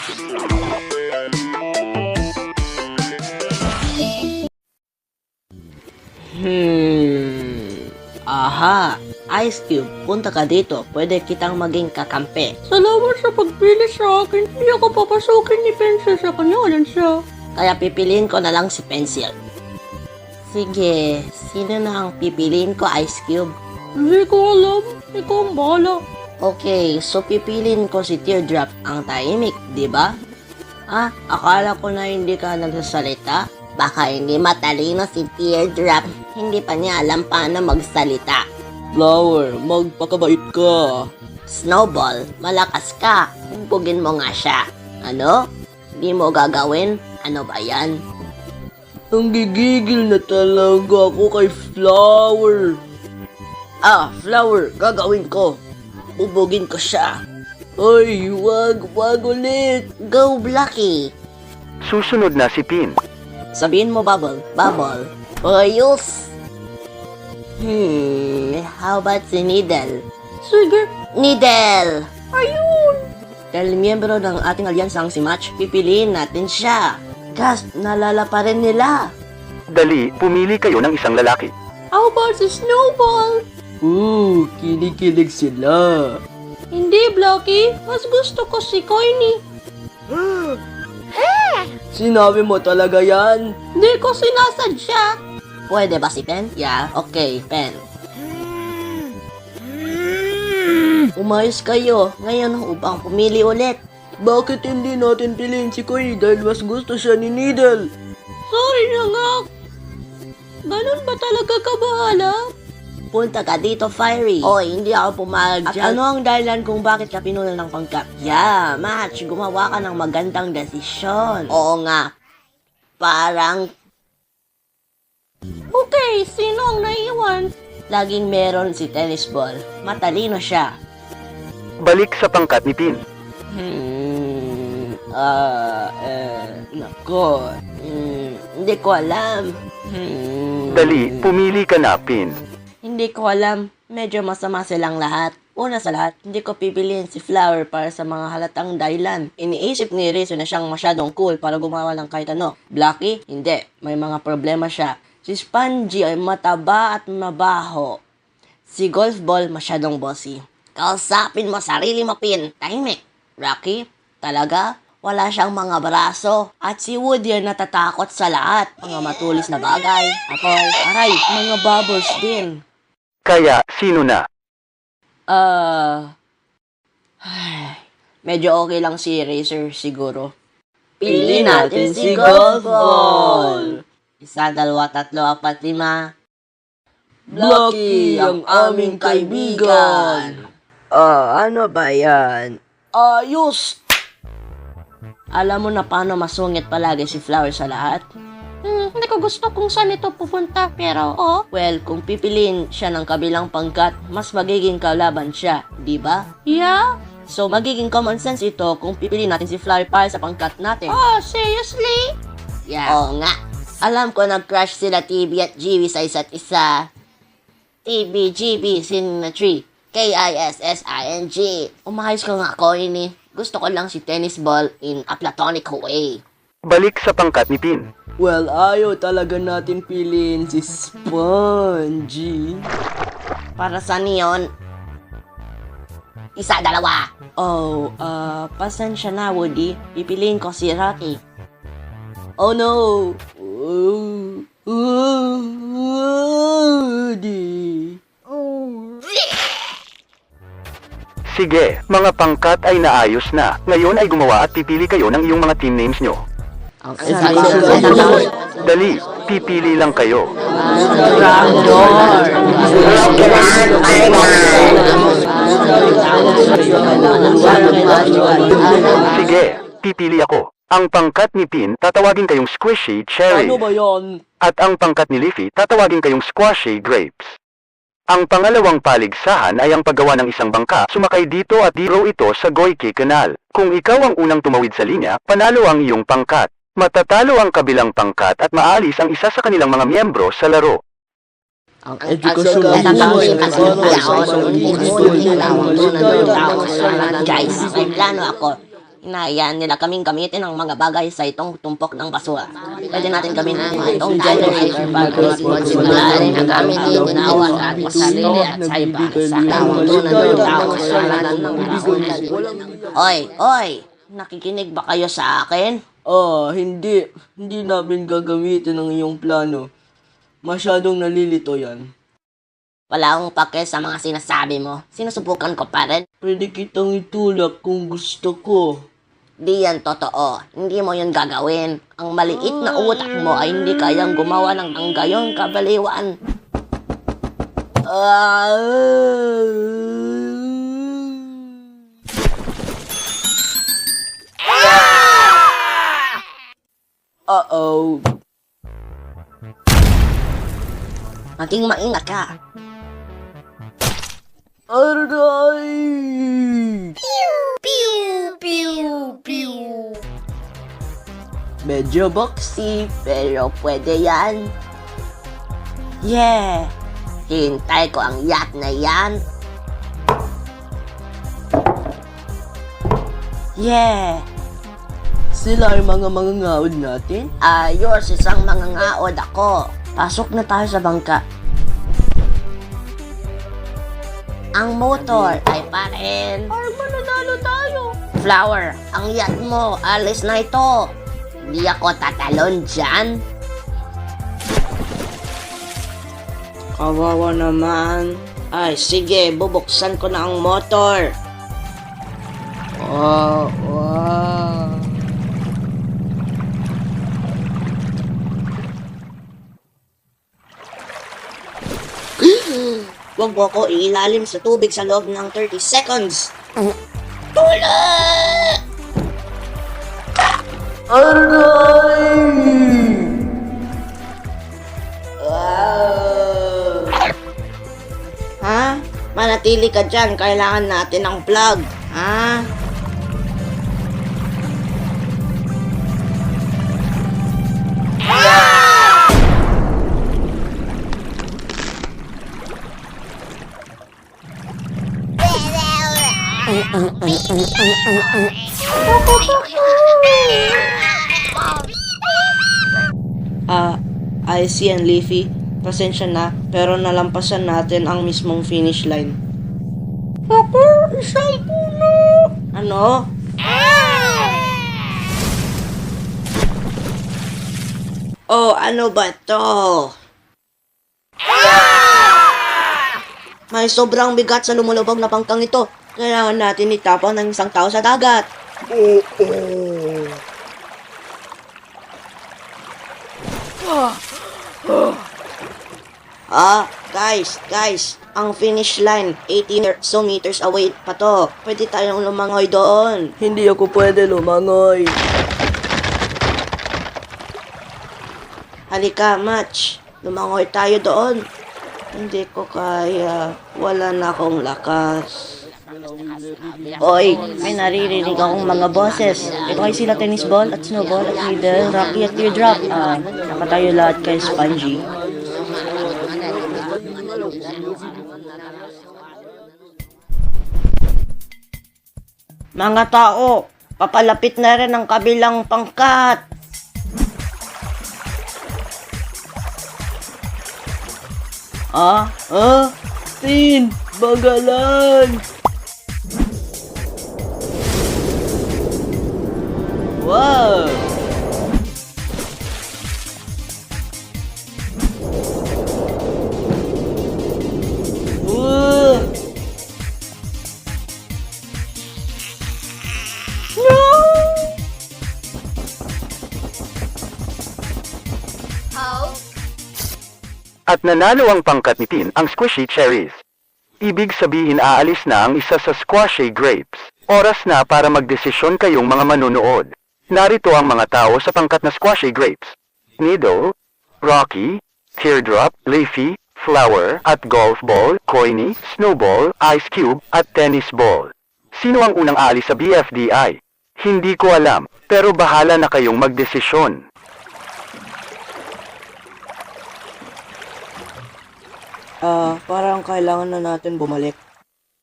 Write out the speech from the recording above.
Aha, Ice Cube, punta ka dito. Pwede kitang maging kakampi. Salamat sa pagpili sa akin. Hindi ako papasukin ni Pencil sa kanya. Walang siya. Kaya pipiliin ko na lang si Pencil. Sige, sino na ang pipiliin ko, Ice Cube? Hindi ko alam. Ikaw ang bahala. Okay, so pipiliin ko si Teardrop ang tahimik, di ba? Akala ko na hindi ka nagsasalita. Baka hindi matalino si Teardrop. Hindi pa niya alam paano magsalita. Flower, magpakabait ka. Snowball, malakas ka. Humpugin mo nga siya. Ano? Di mo gagawin? Ano ba yan? Ang gigigil na talaga ako kay Flower. Flower, gagawin ko. Bubugin ko siya. Ay, wag ulit. Go, Blocky. Susunod na si Pin. Sabihin mo, Bubble. Bubble. Ayos. How about si Needle? Sige. Needle! Ayun. Dahil miyembro ng ating alyansang si Match, pipiliin natin siya. Gas, nalala pa rin nila. Dali, pumili kayo ng isang lalaki. How about si Snowball? Kinikilig sila. Hindi, Blocky. Mas gusto ko si Coiny. Sinabi mo talaga yan? Hindi ko sinasadya. Pwede ba si Pen? Yeah, okay, Pen. Umayos kayo. Ngayon upang pumili ulit. Bakit hindi natin piliin si Coiny dahil mas gusto siya ni Needle? Sorry na nga. Ganun ba talaga ka bahala? Punta ka dito, Fiery. Oy, hindi ako pumayag dyan. At ano ang dahilan kung bakit ka pinunan ng pangkat? Yeah, Match, gumawa ka ng magandang desisyon. Oo nga. Parang Okay, sino ang naiwan? laging meron si Tennis Ball. Matalino siya. Balik sa pangkat ni Pin. Nako. Hindi ko alam. Dali, pumili ka na, Pin. Hindi ko alam. Medyo masama silang lahat. Una sa lahat, hindi ko pipiliin si Flower para sa mga halatang dahilan. Iniisip ni Rizzo na siyang masyadong cool para gumawa ng kahit ano. Blocky, hindi. May mga problema siya. Si Spongy ay mataba at mabaho. Si Golf Ball masyadong bossy. Kausapin mo sarili mo, Pin. Tahimik. Rocky, talaga? Wala siyang mga braso. At si Woody ay natatakot sa lahat. Mga matulis na bagay. Apoy, aray, mga bubbles din. Kaya, sino na? Medyo okay lang si Racer siguro. Pili natin si Golf Ball. 1, 2, 3, 4, 5. Blocky, ang aming kaibigan. Ano ba yan? Ayos! Alam mo na paano masungit palagi si Flower sa lahat? Hindi ko gusto kung saan ito pupunta, pero Well, kung pipiliin siya ng kabilang pangkat, mas magiging kalaban siya, di ba? yeah? So, magiging common sense ito kung pipiliin natin si Flower para sa pangkat natin. Seriously? Yeah. Oo nga. Alam ko nag-crush sila TB at GB sa isa't isa. TB, GB, Symmetry. K-I-S-S-I-N-G. Umayos ka nga ako ini. Gusto ko lang si Tennis Ball in a platonic way. Balik sa pangkat ni Pin. Well, ayaw talaga natin piliin si Spongy. Para sa niyon, 1, 2. Pasensya na, Woody. Pipiliin ko si Rocky. Oh no! Woody! Sige, mga pangkat ay naayos na. Ngayon ay gumawa at pipili kayo ng iyong mga team names nyo. Dali, pipili lang kayo. Sige, pipili ako. Ang pangkat ni Pin, tatawagin kayong Squishy Cherry. Ano ba yan? At ang pangkat ni Leafy, tatawagin kayong Squashy Grapes. Ang pangalawang paligsahan ay ang paggawa ng isang bangka. Sumakay dito at diro ito sa Goyke Canal. Kung ikaw ang unang tumawid sa linya, panalo ang iyong pangkat. Matatalo ang kabilang pangkat at maalis ang isa sa kanilang mga miyembro sa laro. Guys, may plano ako. Hinahayaan nila kaming gamitin ang mga bagay sa itong tumpok ng basura. Pwede natin gamitin itong generator para magsimula rin ang aming ginawa at sarili at sa iba sa kauntunan ng tao sa lahat ng kauntunan. Oy! Nakikinig ba kayo sa akin? Hindi. Hindi namin gagamitin ang iyong plano. Masyadong nalilito yan. Wala akong pake sa mga sinasabi mo. Sinusubukan ko pa rin. Pwede kitang itulak kung gusto ko. Di yan totoo. Hindi mo yun gagawin. Ang maliit na utak mo ay hindi kayang gumawa ng ang gayon kabaliwan. Uh-oh. Maging maingat ka. Aray! Medyo boxy, Pero pwede yan. Yeah! Hintay ko ang yacht na yan. Yeah! sila ay mga mangangaod natin. Ayos, isang mangangaod ako. Pasok na tayo sa bangka. Ang motor ay pa rin. Parang mananalo tayo. Flower, ang yacht mo, alis na ito. Hindi ako tatalon dyan. Kawawa naman. Ay, sige, bubuksan ko na ang motor. Oh, wow. Huwag mo ko ilalim sa tubig sa loob ng 30 seconds. Tula! Aray! Wow! Ha? Manatili ka dyan. Kailangan natin ng plug. Ha? Icy and Leafy, pasensya na, pero nalampasan natin ang mismong finish line. Ako, isang puno! Ano? Oh, ano ba to? May sobrang bigat sa lumulubog na pangkang ito. Kailangan natin itapon ng isang tao sa dagat. Guys, ang finish line, 80 meters away pa to. Pwede tayong lumangoy doon. Hindi ako pwede lumangoy. Halika, Match. Lumangoy tayo doon. Hindi ko kaya. Wala na akong lakas. Oy, may naririnig akong mga boses. Ito ay sila Tennis Ball at Snowball at Needle, Rocky at Teardrop. Nakatayo lahat kay Spongy. Mga tao, papalapit na rin ang kabilang pangkat. Tin, bagalan! Wow! At nanalo ang pangkat ni Tin, ang Squishy Cherries. Ibig sabihin aalis na ang isa sa Squishy Grapes. Oras na para magdesisyon kayong mga manunood. Narito ang mga tao sa pangkat na Squishy Grapes. Needle, Rocky, Teardrop, Leafy, Flower, at Golf Ball, Coiny, Snowball, Ice Cube, at Tennis Ball. Sino ang unang aalis sa BFDI? Hindi ko alam, pero bahala na kayong magdesisyon. Parang kailangan na natin bumalik.